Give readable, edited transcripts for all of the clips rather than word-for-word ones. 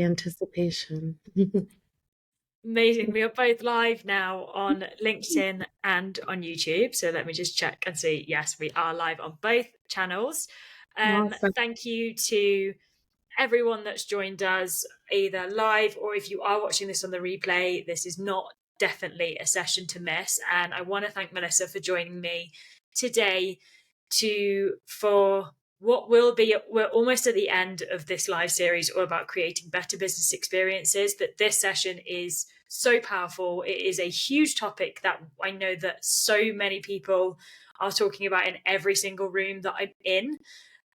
The anticipation. Amazing. We are both live now on LinkedIn and on YouTube. So let me just check and see. Yes, we are live on both channels. Awesome. Thank you to everyone that's joined us either live or if you are watching this on the replay. This is not definitely a session to miss. And I want to thank Melissa for joining me today for what will be, we're almost at the end of this live series all about creating better business experiences, but this session is so powerful. It is a huge topic that I know that so many people are talking about in every single room that I'm in.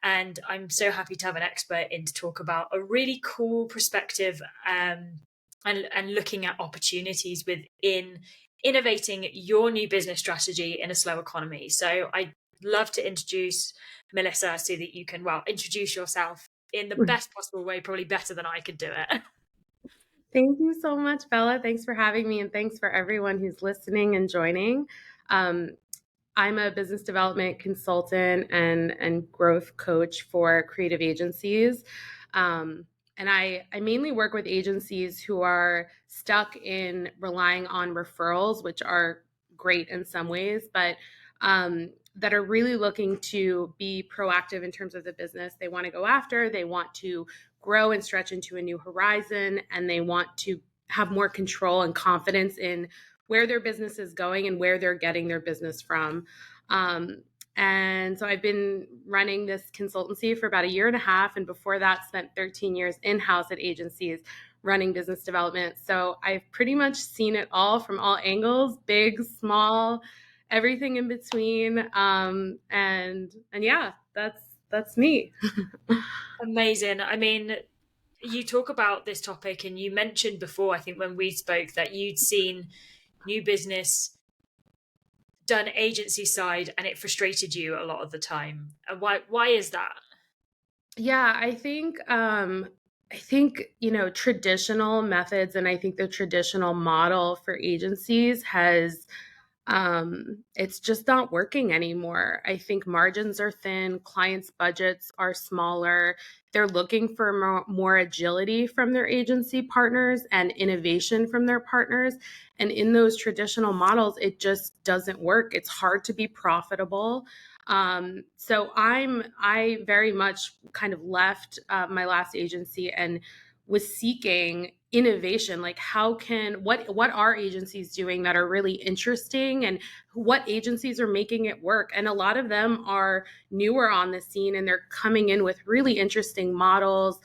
And I'm so happy to have an expert in to talk about a really cool perspective, and looking at opportunities within innovating your new business strategy in a slow economy. So I'd love to introduce Melissa so that you can, well, introduce yourself in the best possible way, probably better than I could do it. Thank you so much, Bella. Thanks for having me, and thanks for everyone who's listening and joining. Um, I'm a business development consultant and growth coach for creative agencies. And I mainly work with agencies who are stuck in relying on referrals, which are great in some ways, but that are really looking to be proactive in terms of the business they want to go after. They want to grow and stretch into a new horizon, and they want to have more control and confidence in where their business is going and where they're getting their business from. Um, and so I've been running this consultancy for about a year and a half. And before that, spent 13 years in-house at agencies running business development. So I've pretty much seen it all from all angles, big, small, everything in between. And yeah, that's me. Amazing. I mean, you talk about this topic and you mentioned before, I think when we spoke, that you'd seen new business done agency side and it frustrated you a lot of the time. And why is that? Yeah, I think, traditional methods, and I think the traditional model for agencies has it's just not working anymore. I think margins are thin, clients' budgets are smaller. They're looking for more agility from their agency partners and innovation from their partners. And in those traditional models, it just doesn't work. It's hard to be profitable. So I very much kind of left my last agency and was seeking innovation. Like, what are agencies doing that are really interesting, and what agencies are making it work? And a lot of them are newer on the scene, and they're coming in with really interesting models,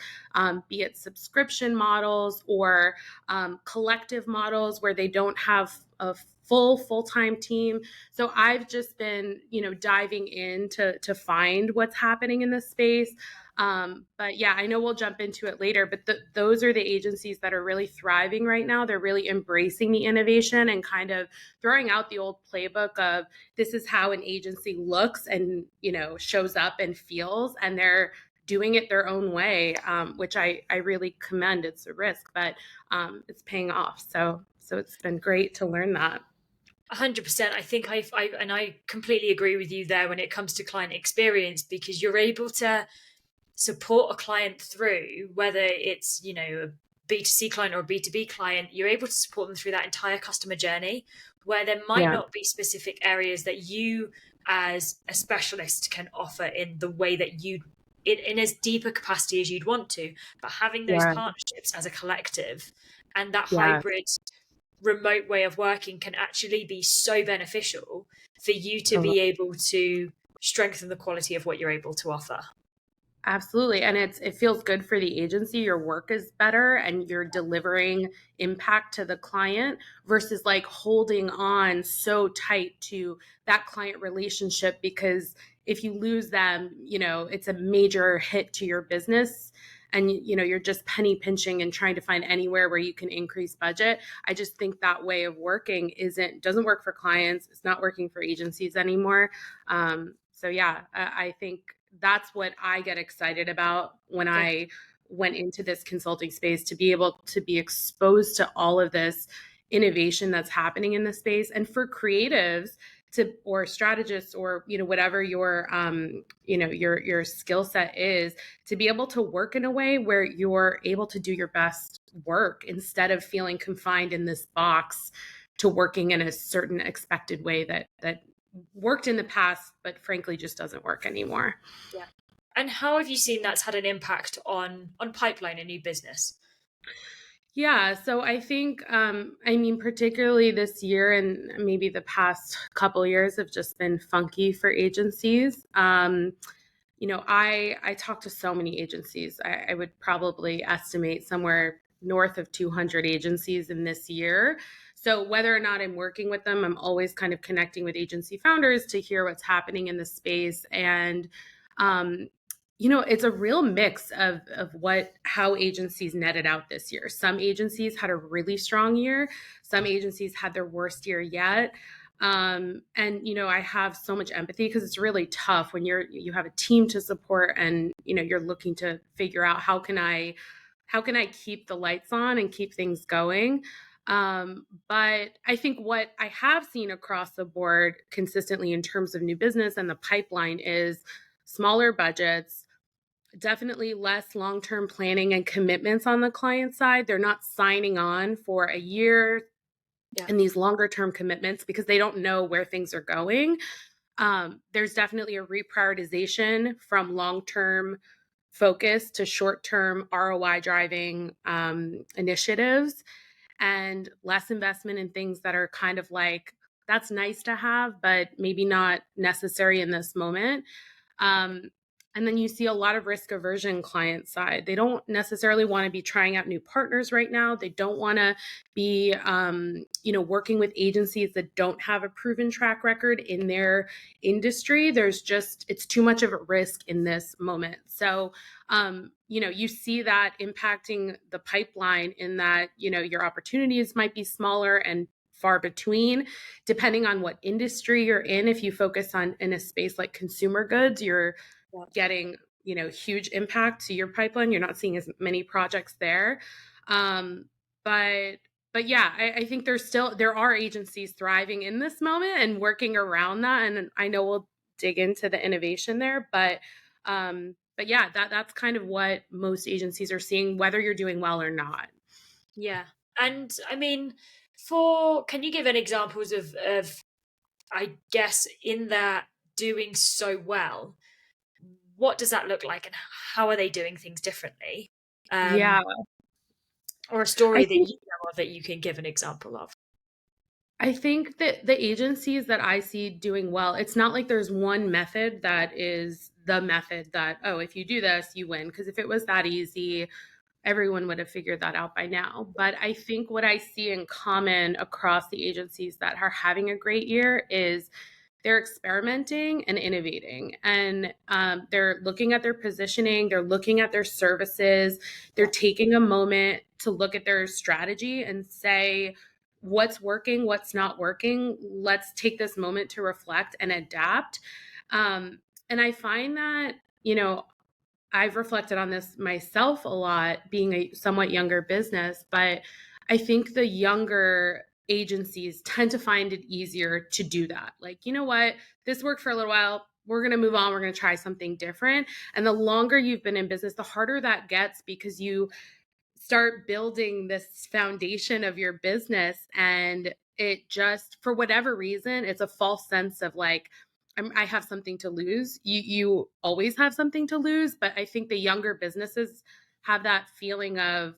be it subscription models or collective models where they don't have a full-time team. So I've just been, diving in to find what's happening in this space. But yeah, I know we'll jump into it later, but those are the agencies that are really thriving right now. They're really embracing the innovation and kind of throwing out the old playbook of this is how an agency looks and, shows up and feels, and they're doing it their own way, which I really commend. It's a risk, but it's paying off. So it's been great to learn that. 100%. I think I completely agree with you there when it comes to client experience, because you're able to support a client through, whether it's, a B2C client or a B2B client, you're able to support them through that entire customer journey, where there might Yeah. not be specific areas that you as a specialist can offer in the way that you in as deep a capacity as you'd want to, but having those Yeah. partnerships as a collective and that Yeah. hybrid remote way of working can actually be so beneficial for you to Totally. be able to strengthen the quality of what you're able to offer. Absolutely. And it feels good for the agency. Your work is better and you're delivering impact to the client versus like holding on so tight to that client relationship, because if you lose them, it's a major hit to your business, and you're just penny pinching and trying to find anywhere where you can increase budget. I just think that way of working doesn't work for clients. It's not working for agencies anymore. So yeah, I think that's what I get excited about when Good. I went into this consulting space, to be able to be exposed to all of this innovation that's happening in the space. And for creatives, to, or strategist, or whatever your skill set is, to be able to work in a way where you're able to do your best work instead of feeling confined in this box to working in a certain expected way that worked in the past but frankly just doesn't work anymore. Yeah. And how have you seen that's had an impact on pipeline and new business? Yeah, so I think, I mean, particularly this year and maybe the past couple years have just been funky for agencies. I talk to so many agencies. I would probably estimate somewhere north of 200 agencies in this year. So whether or not I'm working with them, I'm always kind of connecting with agency founders to hear what's happening in the space. And um, it's a real mix of how agencies netted out this year. Some agencies had a really strong year. Some agencies had their worst year yet. And I have so much empathy because it's really tough when you have a team to support, and you're looking to figure out how can I keep the lights on and keep things going. But I think what I have seen across the board consistently in terms of new business and the pipeline is smaller budgets, definitely less long-term planning and commitments on the client side. They're not signing on for a year Yeah. and these longer term commitments because they don't know where things are going. There's definitely a reprioritization from long term focus to short term ROI driving initiatives, and less investment in things that are kind of like, that's nice to have, but maybe not necessary in this moment. Um, and then you see a lot of risk aversion client side. They don't necessarily want to be trying out new partners right now. They don't want to be, working with agencies that don't have a proven track record in their industry. It's too much of a risk in this moment. So, you see that impacting the pipeline in that, your opportunities might be smaller and far between depending on what industry you're in. If you focus on in a space like consumer goods, you're Yeah. getting huge impact to your pipeline. You're not seeing as many projects there. Um, but but yeah, I think there are agencies thriving in this moment and working around that, and I know we'll dig into the innovation there, but yeah, that's kind of what most agencies are seeing, whether you're doing well or not. Yeah. And I mean, for can you give an examples of I guess in that doing so well, what does that look like and how are they doing things differently? Yeah, Um, or a I story that think you know of that you can give an example of. I think that the agencies that I see doing well, it's not like there's one method that is the method that, oh, if you do this, you win. Because if it was that easy, everyone would have figured that out by now. But I think what I see in common across the agencies that are having a great year is they're experimenting and innovating, and they're looking at their positioning, they're looking at their services, they're Yeah. taking a moment to look at their strategy and say, what's working, what's not working. Let's take this moment to reflect and adapt. And I find that, I've reflected on this myself a lot, being a somewhat younger business, but I think the younger agencies tend to find it easier to do that. Like, you know what? This worked for a little while. We're going to move on. We're going to try something different. And the longer you've been in business, the harder that gets because you start building this foundation of your business, and it just, for whatever reason, it's a false sense of like, I have something to lose. You always have something to lose, but I think the younger businesses have that feeling of,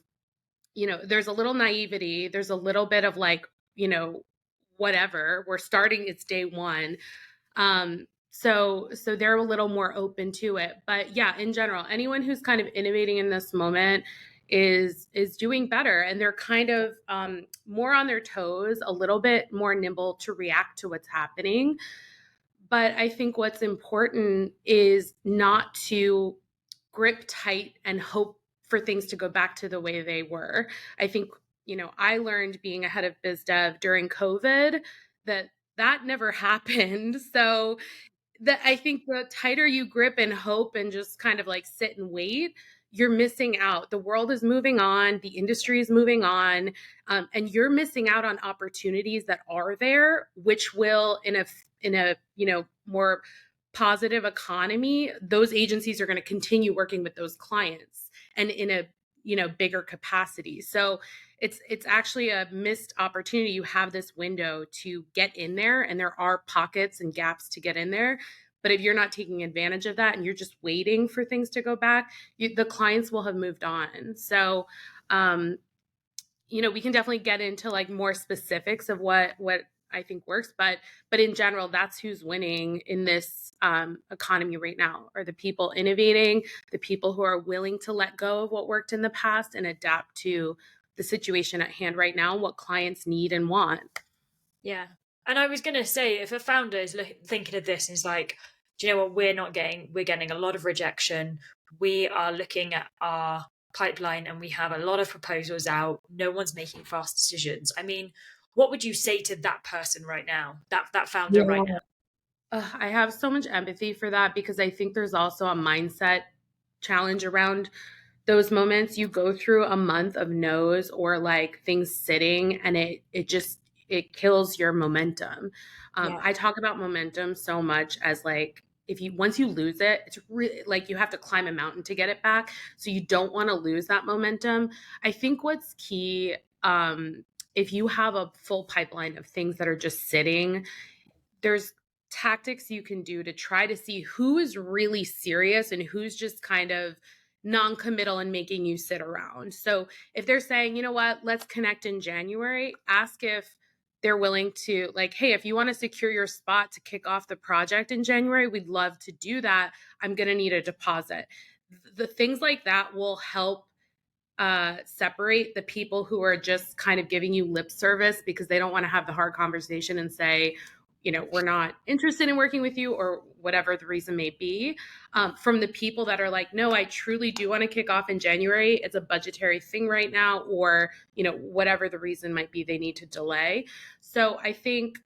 there's a little naivety, there's a little bit of like, whatever, we're starting, it's day one. So they're a little more open to it. But yeah, in general, anyone who's kind of innovating in this moment is doing better, and they're kind of more on their toes, a little bit more nimble to react to what's happening. But I think what's important is not to grip tight and hope for things to go back to the way they were. I think, I learned being a head of biz dev during COVID that that never happened. So I think the tighter you grip and hope and just kind of like sit and wait, you're missing out. The world is moving on, the industry is moving on, and you're missing out on opportunities that are there, which will, in a more positive economy, those agencies are going to continue working with those clients and in a bigger capacity. So it's actually a missed opportunity. You have this window to get in there, and there are pockets and gaps to get in there. But if you're not taking advantage of that and you're just waiting for things to go back, the clients will have moved on. So, um, we can definitely get into like more specifics of what I think works, but in general, that's who's winning in this economy right now, are the people innovating, the people who are willing to let go of what worked in the past and adapt to the situation at hand right now, what clients need and want. Yeah. And I was going to say, if a founder is thinking of this and is like, do you know what, we're getting a lot of rejection. We are looking at our pipeline and we have a lot of proposals out. No one's making fast decisions. I mean, what would you say to that person right now, that founder right now? I have so much empathy for that because I think there's also a mindset challenge around those moments. You go through a month of no's or like things sitting, and it kills your momentum. Yeah. I talk about momentum so much as like, if you once you lose it, it's really like you have to climb a mountain to get it back. So you don't want to lose that momentum. I think what's key, if you have a full pipeline of things that are just sitting, there's tactics you can do to try to see who is really serious and who's just kind of non-committal and making you sit around. So if they're saying, you know what, let's connect in January, ask if they're willing to, like, hey, if you want to secure your spot to kick off the project in January, we'd love to do that. I'm going to need a deposit. The things like that will help separate the people who are just kind of giving you lip service because they don't want to have the hard conversation and say, we're not interested in working with you, or whatever the reason may be, from the people that are like, no, I truly do want to kick off in January. It's a budgetary thing right now, or, whatever the reason might be, they need to delay. So I think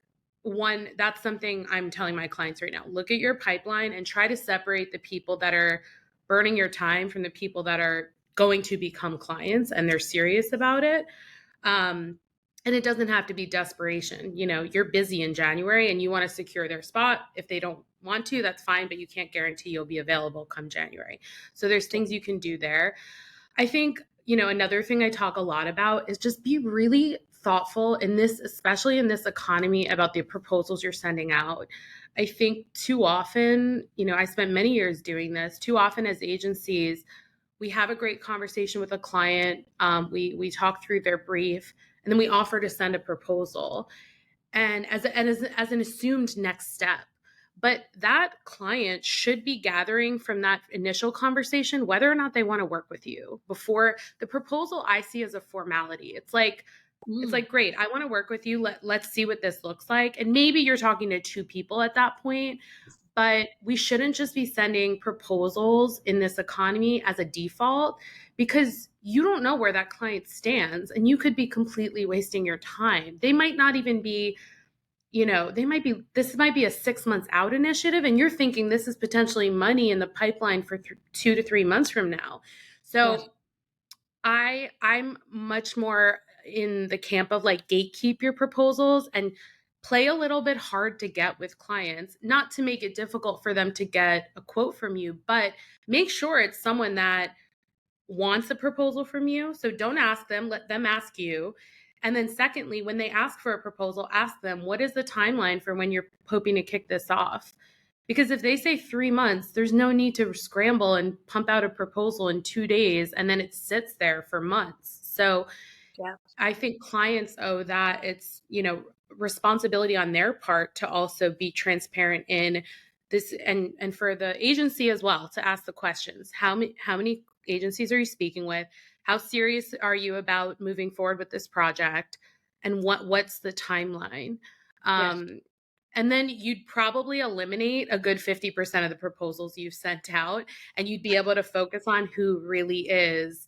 that's something I'm telling my clients right now. Look at your pipeline and try to separate the people that are burning your time from the people that are going to become clients and they're serious about it. And it doesn't have to be desperation. You're busy in January and you want to secure their spot. If they don't want to, that's fine, but you can't guarantee you'll be available come January. So there's things you can do there. I think, another thing I talk a lot about is just be really thoughtful in this, especially in this economy, about the proposals you're sending out. I think too often, I spent many years doing this, too often as agencies, we have a great conversation with a client. We talk through their brief, and then we offer to send a proposal, and as an assumed next step. But that client should be gathering from that initial conversation whether or not they want to work with you. Before the proposal, I see as a formality. It's like, great, I want to work with you. Let's see what this looks like. And maybe you're talking to two people at that point, but we shouldn't just be sending proposals in this economy as a default, because you don't know where that client stands and you could be completely wasting your time. They might not even be, this might be a 6 months out initiative and you're thinking this is potentially money in the pipeline for 2 to 3 months from now. Yeah. So I'm much more in the camp of like, gatekeep your proposals and play a little bit hard to get with clients, not to make it difficult for them to get a quote from you, but make sure it's someone that wants a proposal from you. So don't ask them, let them ask you. And then secondly, when they ask for a proposal, ask them, what is the timeline for when you're hoping to kick this off? Because if they say 3 months, there's no need to scramble and pump out a proposal in 2 days and then it sits there for months. So Yeah. I think clients owe that. It's, responsibility on their part to also be transparent in this, and for the agency as well to ask the questions. How many agencies are you speaking with? How serious are you about moving forward with this project? And what's the timeline? Yeah. Um, and then you'd probably eliminate a good 50% of the proposals you've sent out, and you'd be able to focus on who really is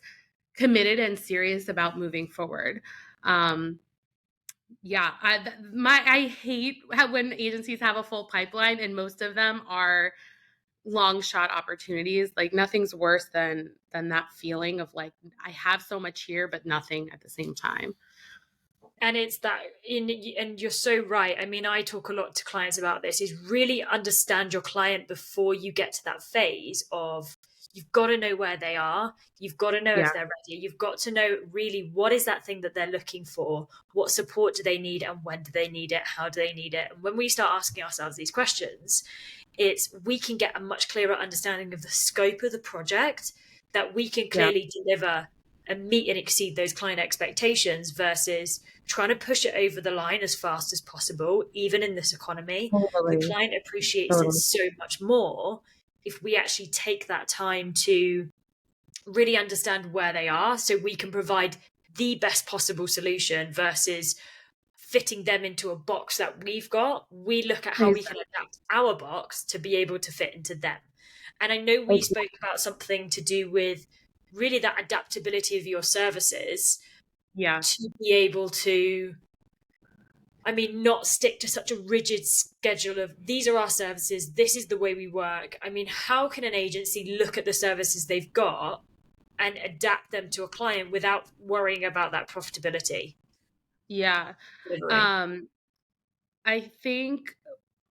committed and serious about moving forward. Um, yeah, I hate when agencies have a full pipeline, and most of them are long shot opportunities. Like nothing's worse than that feeling of like I have so much here but nothing at the same time. And it's that and you're so right. I mean, I talk a lot to clients about this, is really understand your client before you get to that phase of, you've got to know where they are, you've got to know if Yeah. they're ready, you've got to know really what is that thing that they're looking for, what support do they need, and when do they need it, how do they need it. And when we start asking ourselves these questions, it's we can get a much clearer understanding of the scope of the project, that we can Yeah. clearly deliver and meet and exceed those client expectations, versus trying to push it over the line as fast as possible. Even in this economy, the Totally. client appreciates it Totally. so much more if we actually take that time to really understand where they are, so we can provide the best possible solution versus fitting them into a box that we've got. We look at how we can adapt our box to be able to fit into them. And I know we Exactly. spoke about something to do with really that adaptability of your services, Yeah. to be able to, I mean, not stick to such a rigid schedule of, these are our services, this is the way we work. I mean, how can an agency look at the services they've got and adapt them to a client without worrying about that profitability Yeah. delivery? Um, I think,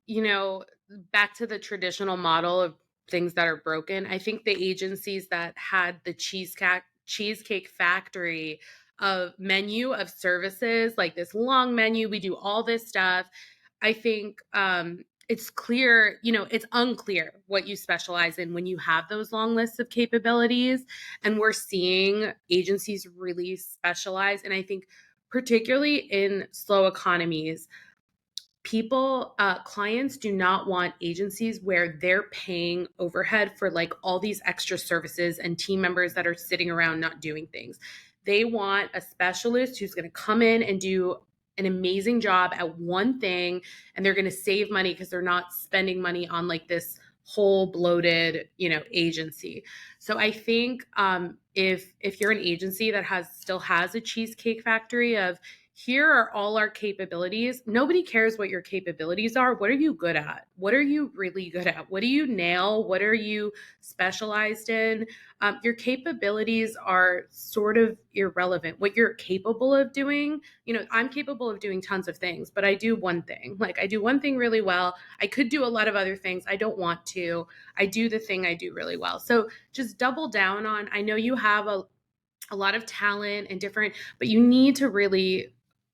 you know, back to the traditional model of things that are broken, I think the agencies that had the cheesecake factory of menu of services, like this long menu, we do all this stuff. I think it's clear, it's unclear what you specialize in when you have those long lists of capabilities. And we're seeing agencies really specialize. And I think, particularly in slow economies, clients do not want agencies where they're paying overhead for like all these extra services and team members that are sitting around not doing things. They want a specialist who's going to come in and do an amazing job at one thing, and they're going to save money because they're not spending money on like this whole bloated agency. So I think if you're an agency that still has a cheesecake factory of, here are all our capabilities. Nobody cares what your capabilities are. What are you good at? What are you really good at? What do you nail? What are you specialized in? Your capabilities are sort of irrelevant. What you're capable of doing, I'm capable of doing tons of things, but I do one thing. Like I do one thing really well. I could do a lot of other things. I don't want to. I do the thing I do really well. So just double down on, I know you have a lot of talent and different, but you need to really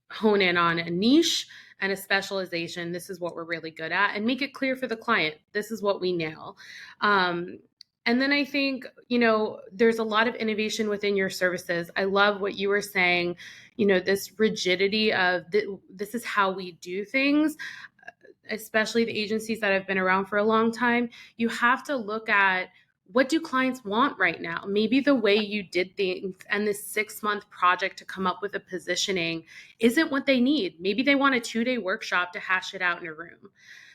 hone in on a niche and a specialization. This is what we're really good at, and make it clear for the client. This is what we nail. Um, and then I think, there's a lot of innovation within your services. I love what you were saying, this rigidity of this is how we do things, especially the agencies that have been around for a long time. You have to look at, what do clients want right now? Maybe the way you did things and this 6-month project to come up with a positioning isn't what they need. Maybe they want a 2-day workshop to hash it out in a room.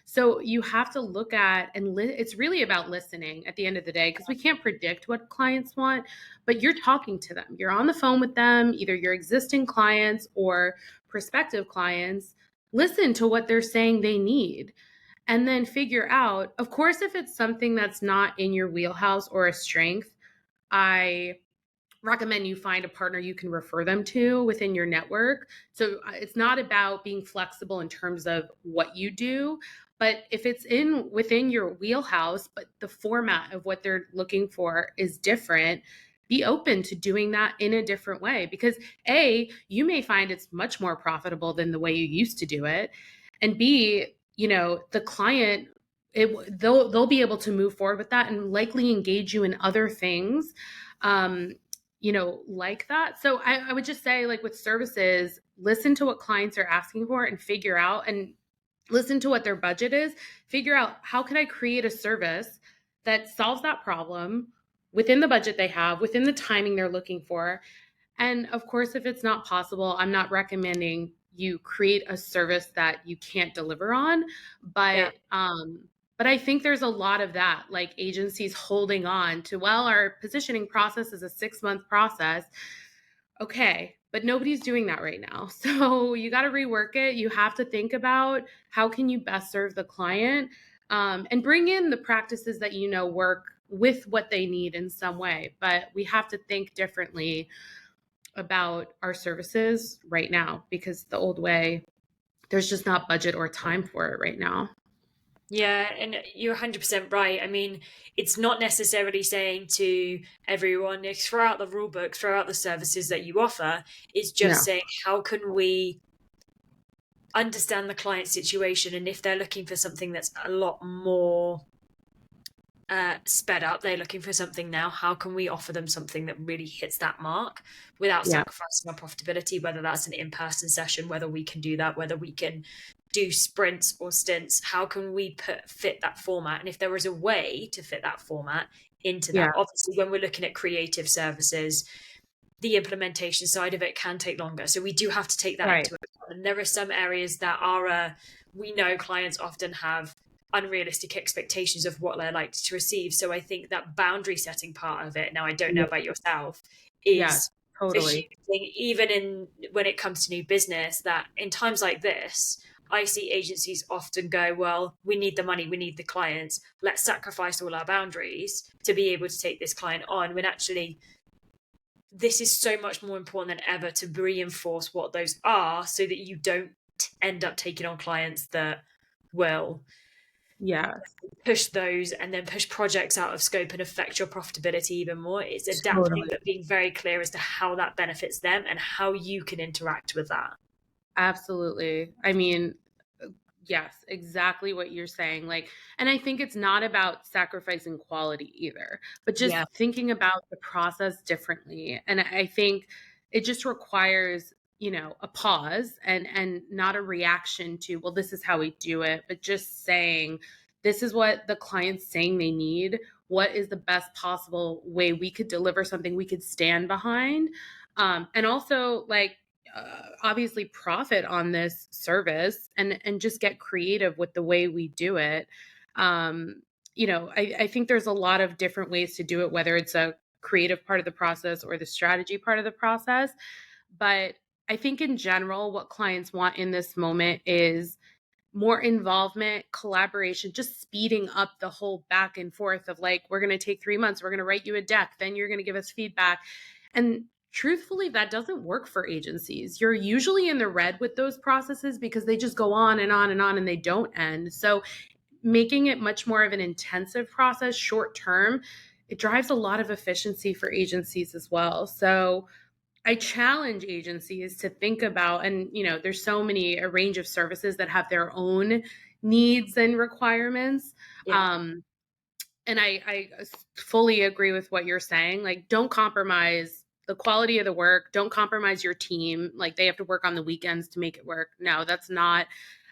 So you have to look at, and it's really about listening at the end of the day, because we can't predict what clients want, but you're talking to them. You're on the phone with them, either your existing clients or prospective clients. Listen to what they're saying they need, and then figure out, of course, if it's something that's not in your wheelhouse or a strength, I recommend you find a partner you can refer them to within your network. So it's not about being flexible in terms of what you do, but if it's in within your wheelhouse, but the format of what they're looking for is different, be open to doing that in a different way, because A, you may find it's much more profitable than the way you used to do it. And B, the client, they'll be able to move forward with that and likely engage you in other things, um, like that. So I would just say, like with services, listen to what clients are asking for and figure out, and listen to what their budget is. Figure out, how can I create a service that solves that problem within the budget they have, within the timing they're looking for. And of course, if it's not possible, I'm not recommending you create a service that you can't deliver on. Yeah. But I think there's a lot of that, like agencies holding on to, well, our positioning process is a 6-month process. Okay, but nobody's doing that right now. So you got to rework it. You have to think about, how can you best serve the client? and bring in the practices that work with what they need in some way. But we have to think differently about our services right now, because the old way, there's just not budget or time for it right now. Yeah, and you're 100% right. I mean, it's not necessarily saying to everyone, throw out the rule book, throw out the services that you offer. It's just No. saying, how can we understand the client situation? And if they're looking for something that's a lot more sped up, they're looking for something now, how can we offer them something that really hits that mark without Yeah. sacrificing our profitability, whether that's an in-person session, whether we can do that, whether we can do sprints or stints, how can we fit that format? And if there is a way to fit that format into Yeah. that, obviously when we're looking at creative services, the implementation side of it can take longer, so we do have to take that Right. into account. And there are some areas that are we know clients often have unrealistic expectations of what they're like to receive. So I think that boundary setting part of it, now I don't know Yeah. about yourself, Yes, is a totally. huge thing, even in when it comes to new business, that in times like this, I see agencies often go, well, we need the money, we need the clients, let's sacrifice all our boundaries to be able to take this client on, when actually this is so much more important than ever to reinforce what those are, so that you don't end up taking on clients that will Yes, push those and then push projects out of scope and affect your profitability even more. It's adapting, totally. but being very clear as to how that benefits them and how you can interact with that. Absolutely. I mean, yes, exactly what you're saying. Like, and I think it's not about sacrificing quality either, but Yeah, just thinking about the process differently. And I think it just requires, a pause and not a reaction to, well, this is how we do it, but just saying, this is what the client's saying they need. What is the best possible way we could deliver something we could stand behind? And also, like, obviously profit on this service, and just get creative with the way we do it. I think there's a lot of different ways to do it, whether it's a creative part of the process or the strategy part of the process. But I think in general, what clients want in this moment is more involvement, collaboration, just speeding up the whole back and forth of, like, we're going to take 3 months, we're going to write you a deck, then you're going to give us feedback. And truthfully, that doesn't work for agencies. You're usually in the red with those processes because they just go on and on and on and they don't end. So making it much more of an intensive process, short term, it drives a lot of efficiency for agencies as well. So I challenge agencies to think about, and there's so many, a range of services that have their own needs and requirements. yeah, Um, and I fully agree with what you're saying. Like, don't compromise the quality of the work. Don't compromise your team. Like, they have to work on the weekends to make it work. No, that's not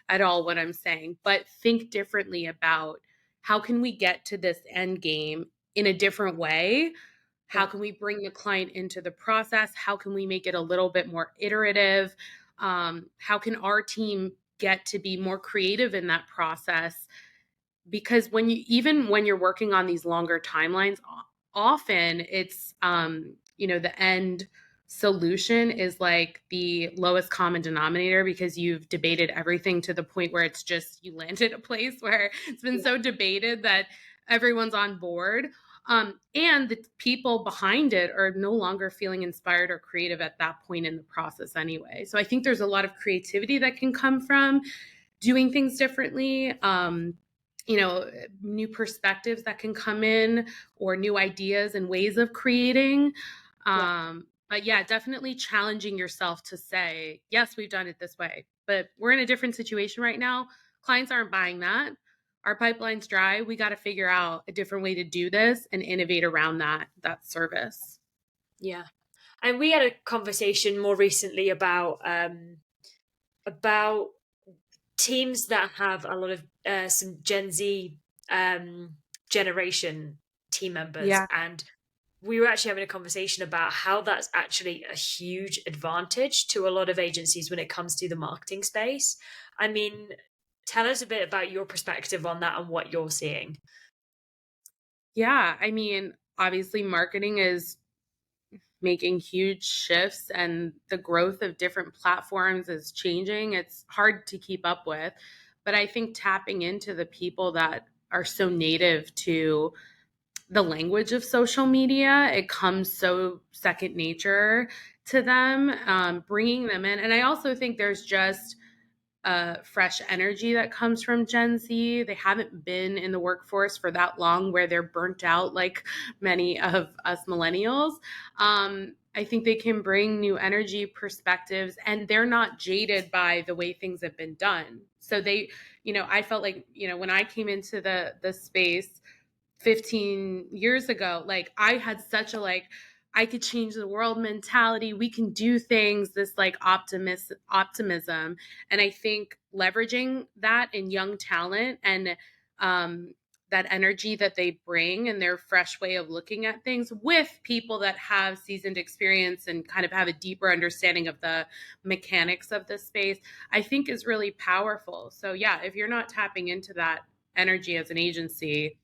at all what I'm saying. But think differently about, how can we get to this end game in a different way? How yeah, can we bring the client into the process? How can we make it a little bit more iterative? How can our team get to be more creative in that process? Because even when you're working on these longer timelines, often it's, the end solution is like the lowest common denominator, because you've debated everything to the point where it's just, you landed a place where it's been yeah, so debated that everyone's on board. And the people behind it are no longer feeling inspired or creative at that point in the process anyway. So I think there's a lot of creativity that can come from doing things differently. You know, new perspectives that can come in, or new ideas and ways of creating. yeah, But yeah, definitely challenging yourself to say, yes, we've done it this way, but we're in a different situation right now. Clients aren't buying that. Our pipeline's dry. We got to figure out a different way to do this and innovate around that service. yeah. And we had a conversation more recently about teams that have a lot of some Gen Z generation team members, Yeah. and we were actually having a conversation about how that's actually a huge advantage to a lot of agencies when it comes to the marketing space. I mean, tell us a bit about your perspective on that and what you're seeing. Yeah. I mean, obviously, marketing is making huge shifts, and the growth of different platforms is changing. It's hard to keep up with. But I think tapping into the people that are so native to the language of social media, it comes so second nature to them, bringing them in. And I also think there's just fresh energy that comes from Gen Z. They haven't been in the workforce for that long where they're burnt out like many of us millennials. I think they can bring new energy perspectives and they're not jaded by the way things have been done. So they, I felt like, when I came into the space, 15 years ago, like I had such a like I could change the world mentality, we can do things, this like optimism. And I think leveraging that in young talent and um that energy that they bring and their fresh way of looking at things with people that have seasoned experience and kind of have a deeper understanding of the mechanics of the space, I think is really powerful. So yeah, if you're not tapping into that energy as an agency,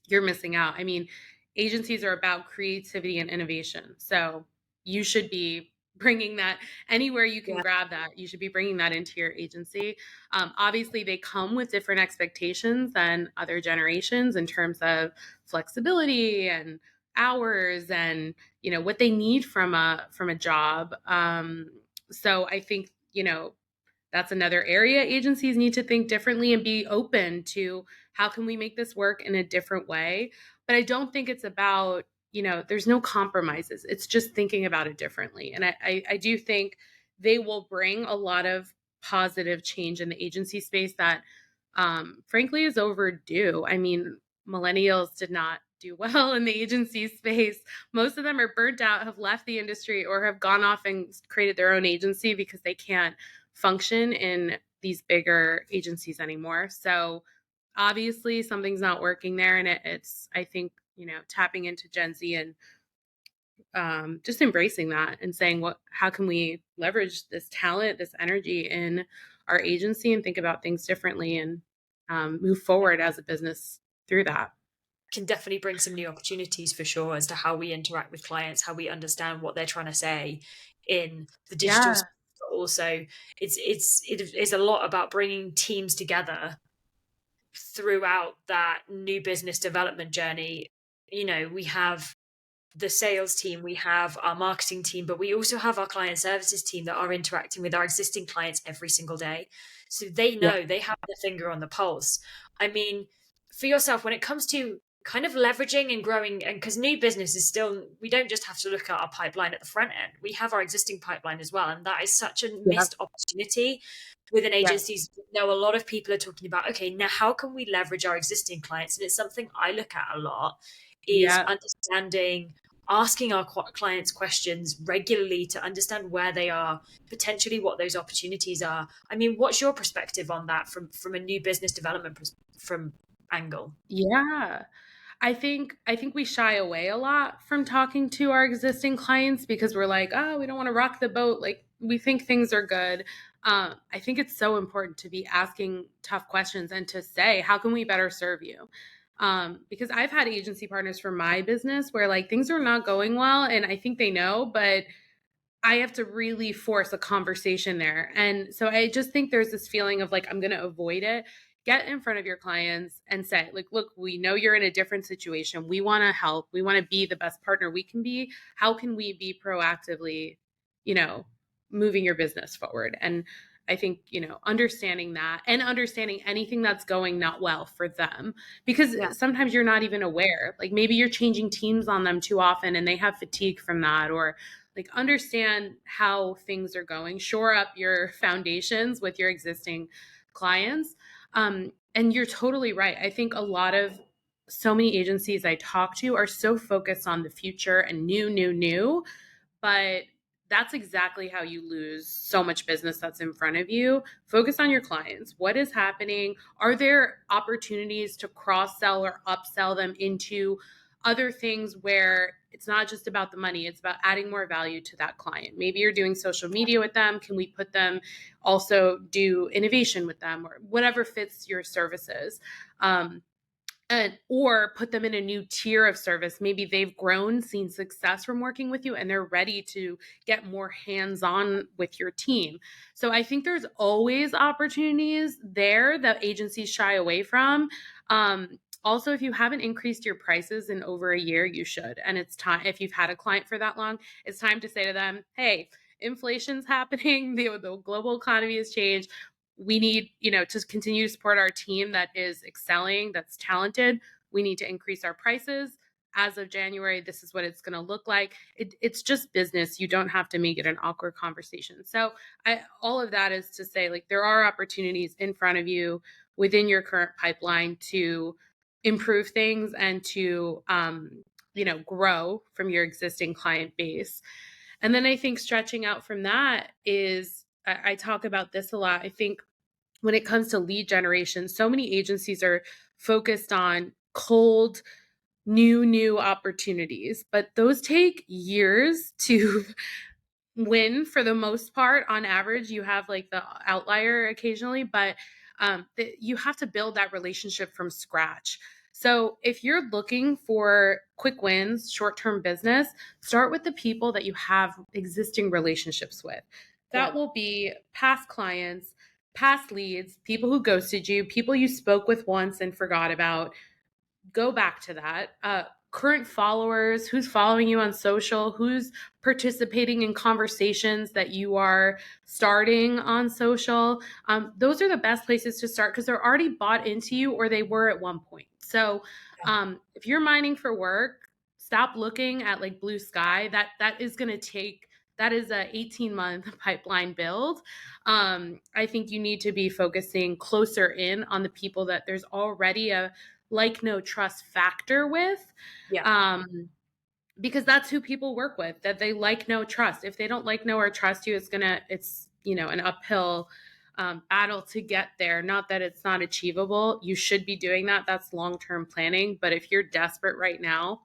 you're missing out. I mean, agencies are about creativity and innovation. So you should be bringing that anywhere you can Yeah. grab that. You should be bringing that into your agency. Obviously, they come with different expectations than other generations in terms of flexibility and hours and what they need from a job. So I think that's another area agencies need to think differently and be open to how can we make this work in a different way. But I don't think it's about, there's no compromises. It's just thinking about it differently. And I do think they will bring a lot of positive change in the agency space that frankly is overdue. I mean, millennials did not do well in the agency space. Most of them are burnt out, have left the industry, or have gone off and created their own agency because they can't function in these bigger agencies anymore. So obviously something's not working there. And it's, I think, tapping into Gen Z and just embracing that and saying, how can we leverage this talent, this energy in our agency and think about things differently and move forward as a business through that. Can definitely bring some new opportunities for sure as to how we interact with clients, how we understand what they're trying to say in the digital Yeah. space. But also, it is a lot about bringing teams together throughout that new business development journey. We have the sales team, we have our marketing team, but we also have our client services team that are interacting with our existing clients every single day. So they Yeah. know, they have their finger on the pulse. I mean, for yourself, when it comes to kind of leveraging and growing, and because new business is still, we don't just have to look at our pipeline at the front end, we have our existing pipeline as well. And that is such a Yeah. missed opportunity within Yeah. agencies. A lot of people are talking about, okay, now how can we leverage our existing clients? And it's something I look at a lot, is Yeah. understanding, asking our clients questions regularly to understand where they are, potentially what those opportunities are. I mean, what's your perspective on that from a new business development from angle? Yeah. I think we shy away a lot from talking to our existing clients because we're like, oh, we don't want to rock the boat. Like we think things are good. I think it's so important to be asking tough questions and to say, how can we better serve you? Because I've had agency partners for my business where like things are not going well, and I think they know, but I have to really force a conversation there. And so I just think there's this feeling of like, I'm going to avoid it. Get in front of your clients and say, like, look, we know you're in a different situation. We want to help. We want to be the best partner we can be. How can we be proactively, you know, moving your business forward? And I think, understanding that and understanding anything that's going not well for them, Yeah, because sometimes you're not even aware. Like maybe you're changing teams on them too often and they have fatigue from that, or like understand how things are going, shore up your foundations with your existing clients. And you're totally right. I think a lot of so many agencies I talk to are so focused on the future and new, but that's exactly how you lose so much business that's in front of you. Focus on your clients. What is happening? Are there opportunities to cross sell or upsell them into other things where it's not just about the money, it's about adding more value to that client? Maybe you're doing social media with them. Can we put them also do innovation with them or whatever fits your services? Um, and or put them in a new tier of service. Maybe they've grown, seen success from working with you, and they're ready to get more hands-on with your team. So I think there's always opportunities there that agencies shy away from. Also, if you haven't increased your prices in over a year, you should. And it's time, if you've had a client for that long, it's time to say to them, hey, inflation's happening, the global economy has changed. We need, to continue to support our team that is excelling, that's talented. We need to increase our prices. As of January, this is what it's going to look like. It's just business. You don't have to make it an awkward conversation. So all of that is to say, like, there are opportunities in front of you within your current pipeline to improve things and to, grow from your existing client base. And then I think stretching out from that is, I talk about this a lot. I think when it comes to lead generation, so many agencies are focused on cold, new opportunities, but those take years to win for the most part. On average, you have like the outlier occasionally, but you have to build that relationship from scratch. So if you're looking for quick wins, short-term business, start with the people that you have existing relationships with. Yeah. That will be past clients, past leads, people who ghosted you, people you spoke with once and forgot about. Go back to that. Current followers, who's following you on social, who's participating in conversations that you are starting on social. Those are the best places to start because they're already bought into you, or they were at one point. So if you're mining for work, stop looking at like blue sky. That is going to take, that is a 18-month pipeline build. I think you need to be focusing closer in on the people that there's already a like, no trust factor with, Yeah. um, because that's who people work with, that they like, no trust. If they don't like, know, or trust you, it's an uphill battle to get there. Not that it's not achievable. You should be doing that. That's long-term planning. But if you're desperate right now,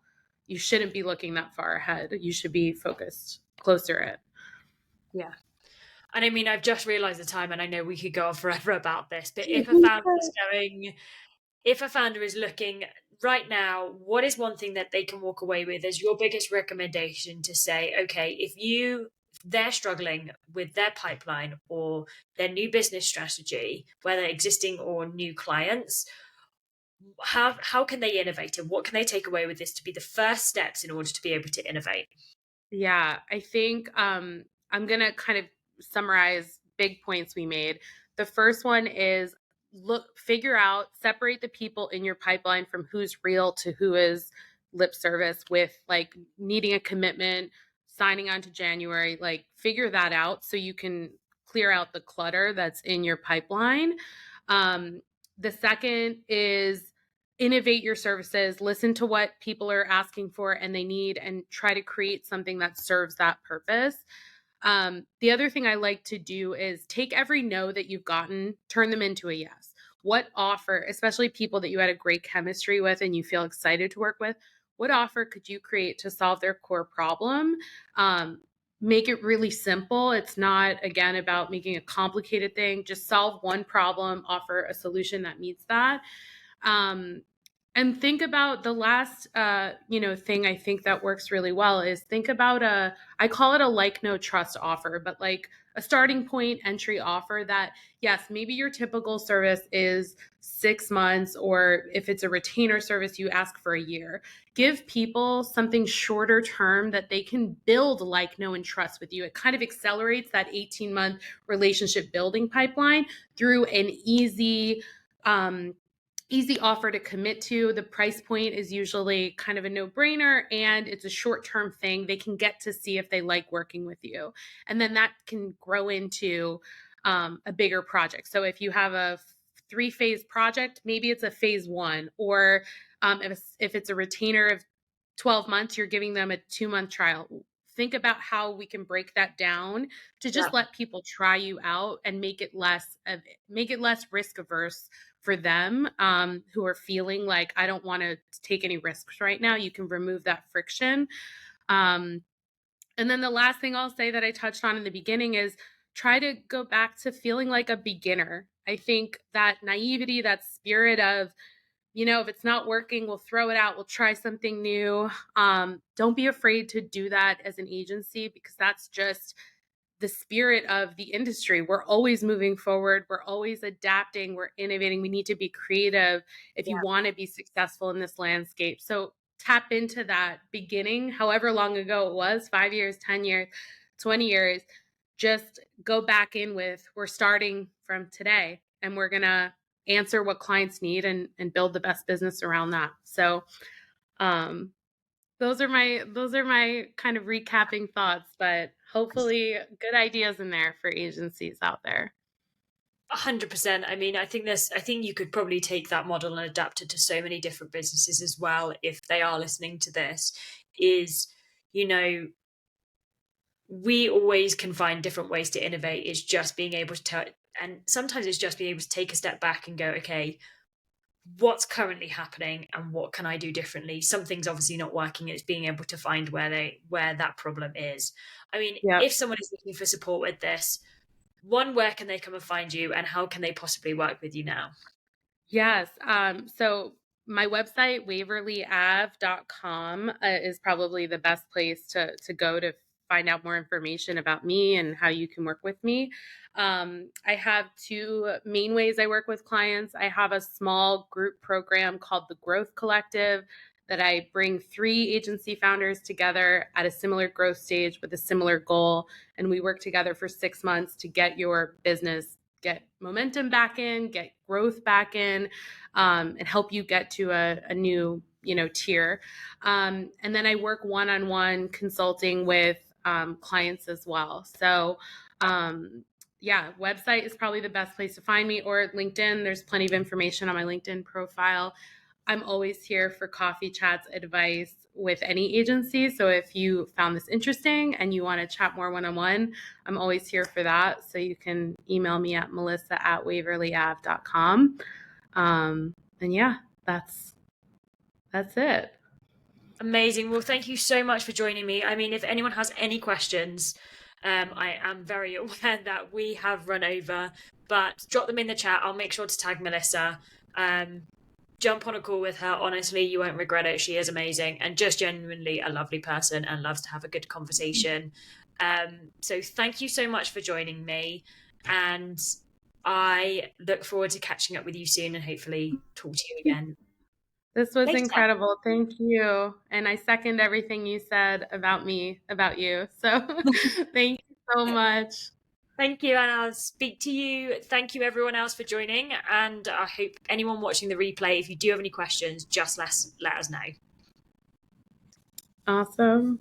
you shouldn't be looking that far ahead. You should be focused closer in. Yeah. And I mean, I've just realized the time, and I know we could go on forever about this, but if a founder is looking right now, what is one thing that they can walk away with as your biggest recommendation to say, okay, if they're struggling with their pipeline or their new business strategy, whether existing or new clients, how can they innovate and what can they take away with this to be the first steps in order to be able to innovate? Yeah, I think I'm going to kind of summarize big points we made. The first one is figure out, separate the people in your pipeline from who's real to who is lip service with like needing a commitment, signing on to January, like figure that out so you can clear out the clutter that's in your pipeline. Um, the second is innovate your services, listen to what people are asking for and they need, and try to create something that serves that purpose. The other thing I like to do is take every no that you've gotten, turn them into a yes. What offer, especially people that you had a great chemistry with and you feel excited to work with, what offer could you create to solve their core problem? Um, Make it really simple. It's not, again, about making a complicated thing. Just solve one problem, offer a solution that meets that. Um, and think about the last, thing I think that works really well is think about I call it a like, no trust offer, but like a starting point entry offer that, yes, maybe your typical service is 6 months, or if it's a retainer service, you ask for a year. Give people something shorter term that they can build like, know, and trust with you. It kind of accelerates that 18-month relationship building pipeline through an easy offer to commit to. The price point is usually kind of a no-brainer and it's a short-term thing. They can get to see if they like working with you. And then that can grow into a bigger project. So if you have a 3-phase project, maybe it's a phase 1, or if it's a retainer of 12 months, you're giving them a 2-month trial. Think about how we can break that down to Yeah. just let people try you out and make it less risk averse for them, who are feeling like, I don't want to take any risks right now. You can remove that friction. Um, and then the last thing I'll say that I touched on in the beginning is try to go back to feeling like a beginner. I think that naivety, that spirit of if it's not working, we'll throw it out. We'll try something new. Don't be afraid to do that as an agency, because that's just the spirit of the industry. We're always moving forward. We're always adapting. We're innovating. We need to be creative if you Yeah. want to be successful in this landscape. So tap into that beginning, however long ago it was, 5 years, 10 years, 20 years. Just go back in with, we're starting from today and we're going to answer what clients need and build the best business around that. So, um, those are my kind of recapping thoughts, but hopefully good ideas in there for agencies out there. 100%. I mean, I think you could probably take that model and adapt it to so many different businesses as well if they are listening to this. Is, you know, we always can find different ways to innovate. Is just being able to and sometimes it's just being able to take a step back and go, okay, what's currently happening and what can I do differently? Something's obviously not working. It's being able to find where that problem is. I mean, Yep. if someone is looking for support with this, one, where can they come and find you, and how can they possibly work with you now? Yes. So my website, waverlyave.com, is probably the best place to go to find out more information about me and how you can work with me. I have two main ways I work with clients. I have a small group program called the Growth Collective that I bring three agency founders together at a similar growth stage with a similar goal. And we work together for 6 months to get your business, get momentum back in, get growth back in, and help you get to a new tier. And then I work one-on-one consulting with clients as well. So yeah, website is probably the best place to find me, or LinkedIn. There's plenty of information on my LinkedIn profile. I'm always here for coffee chats, advice with any agency. So if you found this interesting and you want to chat more one-on-one, I'm always here for that. So you can email me at melissa@waverlyave.com. And yeah, that's it. Amazing. Well, thank you so much for joining me. I mean, if anyone has any questions, I am very aware that we have run over, but drop them in the chat. I'll make sure to tag Melissa. Jump on a call with her. Honestly, you won't regret it. She is amazing and just genuinely a lovely person and loves to have a good conversation. So thank you so much for joining me. And I look forward to catching up with you soon and hopefully talk to you again This was later. incredible. Thank you. And I second everything you said about me, about you. So thank you so much. Thank you, and I'll speak to you. Thank you, everyone else, for joining. And I hope anyone watching the replay, if you do have any questions, just let us know. Awesome.